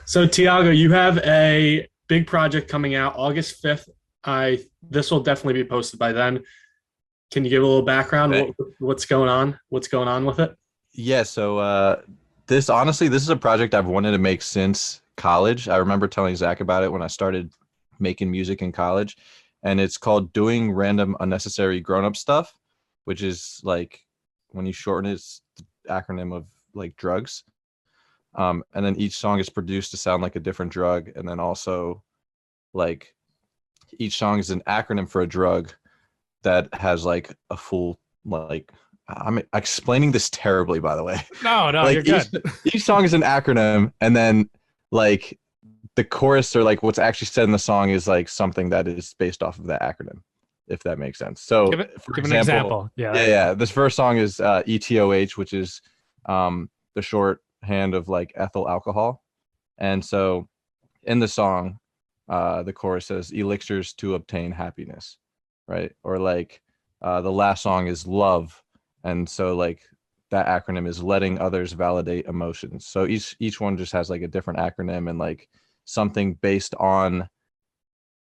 So Teeyago, you have a big project coming out August 5th. I This will definitely be posted by then. Can you give a little background? Hey. What's going on? What's going on with it? Yeah, so this honestly, this is a project I've wanted to make since college. I remember telling Zach about it when I started making music in college, and it's called Doing Random Unnecessary Grown-Up Stuff, which is like when you shorten it, it's the acronym of like drugs. And then each song is produced to sound like a different drug, and then also like each song is an acronym for a drug that has like a full like I'm explaining this terribly, by the way. No, no, Like you're each good. each song is an acronym, and then like the chorus or like what's actually said in the song is like something that is based off of that acronym, if that makes sense. So, for Give an example, example. Yeah, yeah, there you yeah, go. this first song is ETOH, which is the shorthand of like ethyl alcohol, and so in the song, the chorus says elixirs to obtain happiness, right? Or like the last song is love, and so like that acronym is letting others validate emotions. So each one just has like a different acronym and like something based on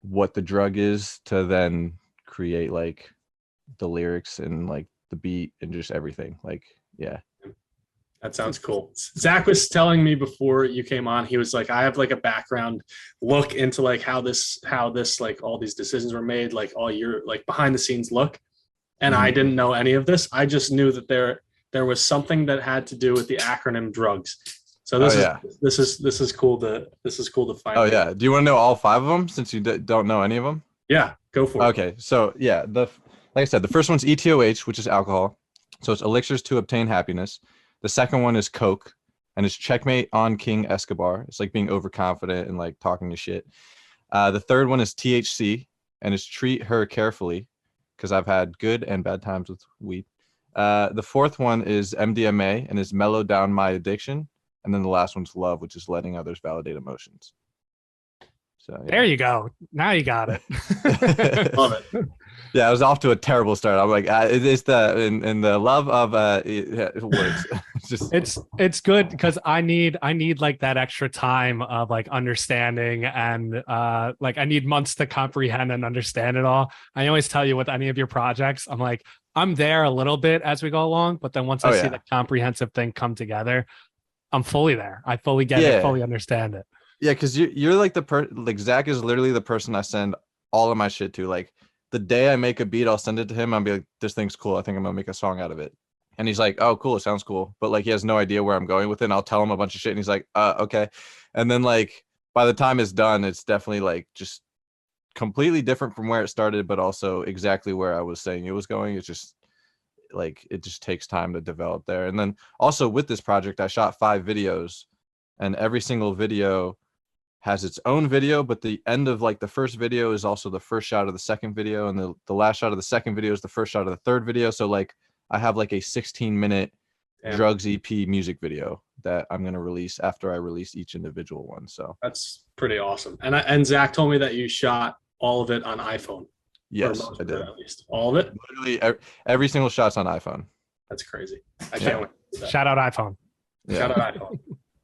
what the drug is to then create like the lyrics and like the beat and just everything. Like, yeah. That sounds cool. Zach was telling me before you came on, he was like, I have like a background look into like how this like all these decisions were made, like all your like behind the scenes look. And I Mhm. didn't know any of this. I just knew that there was something that had to do with the acronym drugs. So Oh this is yeah. cool to Oh find out. yeah. Do you want to know all five of them since you don't know any of them? Yeah, go for it. Okay, so yeah, the like I said, the first one's ETOH, which is alcohol. So it's elixirs to obtain happiness. The second one is Coke, and it's checkmate on King Escobar. It's like being overconfident and like talking to shit. The third one is THC, and it's treat her carefully, because I've had good and bad times with weed. The fourth one is MDMA, and it's mellow down my addiction. And then the last one's love, which is letting others validate emotions. So There you go. Now you got yeah. Love it. it. Yeah, I was off to a terrible start. I'm like, it's the in the love of words. It's just It's good because I need like that extra time of like understanding and like I need months to comprehend and understand it all. I always tell you with any of your projects, I'm like, I'm there a little bit as we go along, but then once I oh see the yeah, comprehensive thing come together, I'm fully there. I fully get it, yeah, fully understand it. yeah. Because you're like like Zach is literally the person I send all of my shit to. Like the day I make a beat, I'll send it to him. I'll be like, this thing's cool. I think I'm gonna make a song out of it. And he's like, oh, cool. It sounds cool. But like he has no idea where I'm going with it. And I'll tell him a bunch of shit, and he's like, okay. And then like by the time it's done, it's definitely like just completely different from where it started, but also exactly where I was saying it was going. It's just like it just takes time to develop there. And then also with this project, I shot 5 videos, and every single video has its own video, but the end of like the first video is also the first shot of the second video, and the last shot of the second video is the first shot of the third video. So like I have like a 16-minute Damn, drugs EP music video that I'm gonna release after I release each individual one. So that's pretty awesome. And Zach told me that you shot all of it on iPhone, or yes, most I of it did. at least. All of it? Literally every single shot's on iPhone. That's crazy. I can't Yeah, wait to do that. Shout out iPhone. Shout yeah. out iPhone.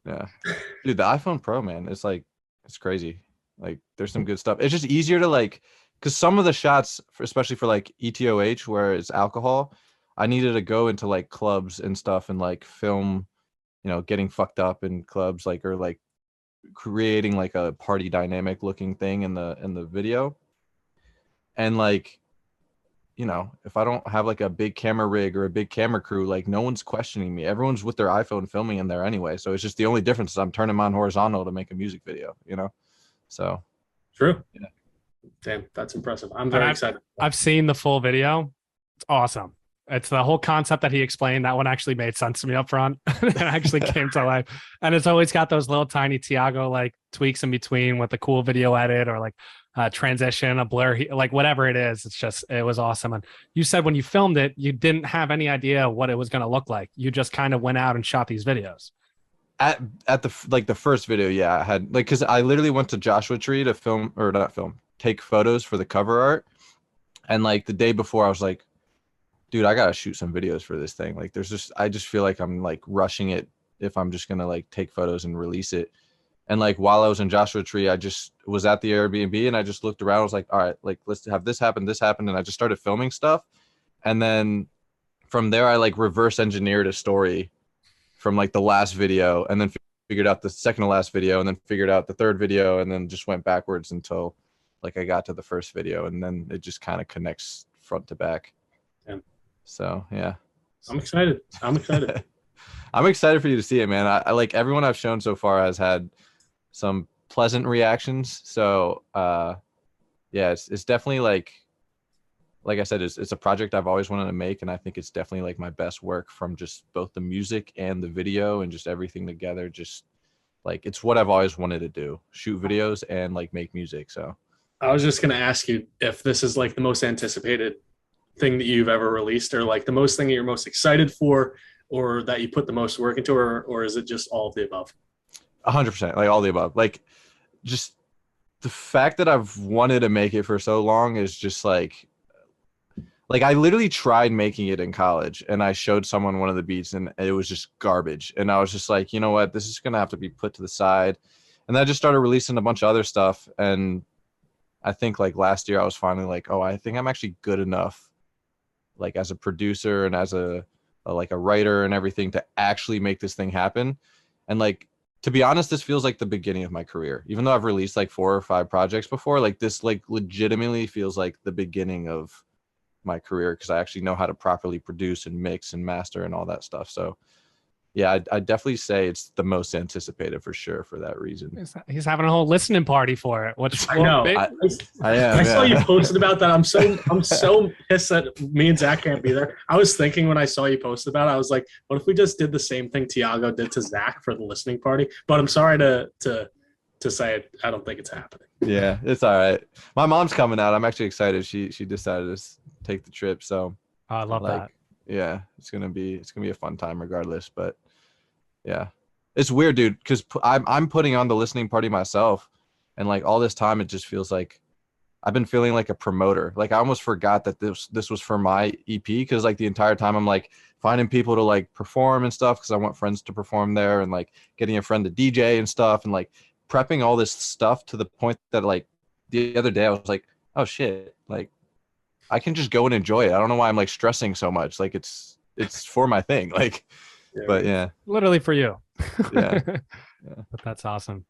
Yeah. Dude, the iPhone Pro, man, it's like it's crazy. Like there's some good stuff. It's just easier to like because some of the shots, especially for like ETOH, where it's alcohol, I needed to go into like clubs and stuff and like film, getting fucked up in clubs, like or like creating like a party dynamic looking thing in the video. And like, if I don't have like a big camera rig or a big camera crew, like no one's questioning me. Everyone's with their iPhone filming in there anyway. So it's just the only difference is I'm turning mine horizontal to make a music video. So True. yeah. Damn, that's impressive. I'm And very excited. I've seen the full video. It's awesome. It's the whole concept that he explained. That one actually made sense to me up front. It actually came to life. And it's always got those little tiny Teeyago like tweaks in between with a cool video edit or like a transition, a blur, like whatever it is. It was awesome. And you said when you filmed it, you didn't have any idea what it was going to look like. You just kind of went out and shot these videos. At the first video, yeah, I had like because I literally went to Joshua Tree to film or not film, take photos for the cover art. And like the day before, I was like, dude, I gotta shoot some videos for this thing. Like I just feel like I'm like rushing it if I'm just gonna like take photos and release it. And like while I was in Joshua Tree, I just was at the Airbnb and I just looked around. I was like, all right, like let's have this happen, and I just started filming stuff. And then from there, I like reverse engineered a story from like the last video, and then figured out the second to last video, and then figured out the third video, and then just went backwards until like I got to the first video, and then it just kind of connects front to back. Yeah. So yeah, I'm excited. I'm excited. I'm excited for you to see it, man. I like everyone I've shown so far has had some pleasant reactions. So yeah, it's definitely like I said, it's a project I've always wanted to make, and I think it's definitely like my best work from just both the music and the video and just everything together. Just like it's what I've always wanted to do: shoot videos and like make music. So I was just gonna ask you if this is like the most anticipated thing that you've ever released, or like the most thing that you're most excited for, or that you put the most work into, or is it just all of the above? 100%, like all the above. Like just the fact that I've wanted to make it for so long is just like I literally tried making it in college, and I showed someone one of the beats and it was just garbage. And I was just like, you know what, this is going to have to be put to the side. And then I just started releasing a bunch of other stuff. And I think like last year I was finally like, oh, I think I'm actually good enough, like as a producer and as a like a writer and everything, to actually make this thing happen. And like, to be honest, this feels like the beginning of my career. Even though I've released like 4 or 5 projects before, like this like legitimately feels like the beginning of my career, because I actually know how to properly produce and mix and master and all that stuff. So yeah, I'd definitely say it's the most anticipated for sure for that reason. He's having a whole listening party for it. I know. I am. I saw yeah. you posted about that. I'm so pissed that me and Zach can't be there. I was thinking when I saw you posted about it, I was like, what if we just did the same thing Teeyago did to Zach for the listening party? But I'm sorry to say it. I don't think it's happening. Yeah, it's all right. My mom's coming out. I'm actually excited. She decided to take the trip. So I love that. Yeah, it's gonna be a fun time regardless. But yeah, it's weird, dude, because I'm putting on the listening party myself, and like all this time it just feels like I've been feeling like a promoter. Like I almost forgot that this was for my EP, because like the entire time I'm like finding people to like perform and stuff, because I want friends to perform there, and like getting a friend to DJ and stuff, and like prepping all this stuff to the point that like the other day I was like, oh shit, like I can just go and enjoy it. I don't know why I'm like stressing so much. Like it's for my thing. Like, yeah, but yeah, literally for you. Yeah. But that's awesome.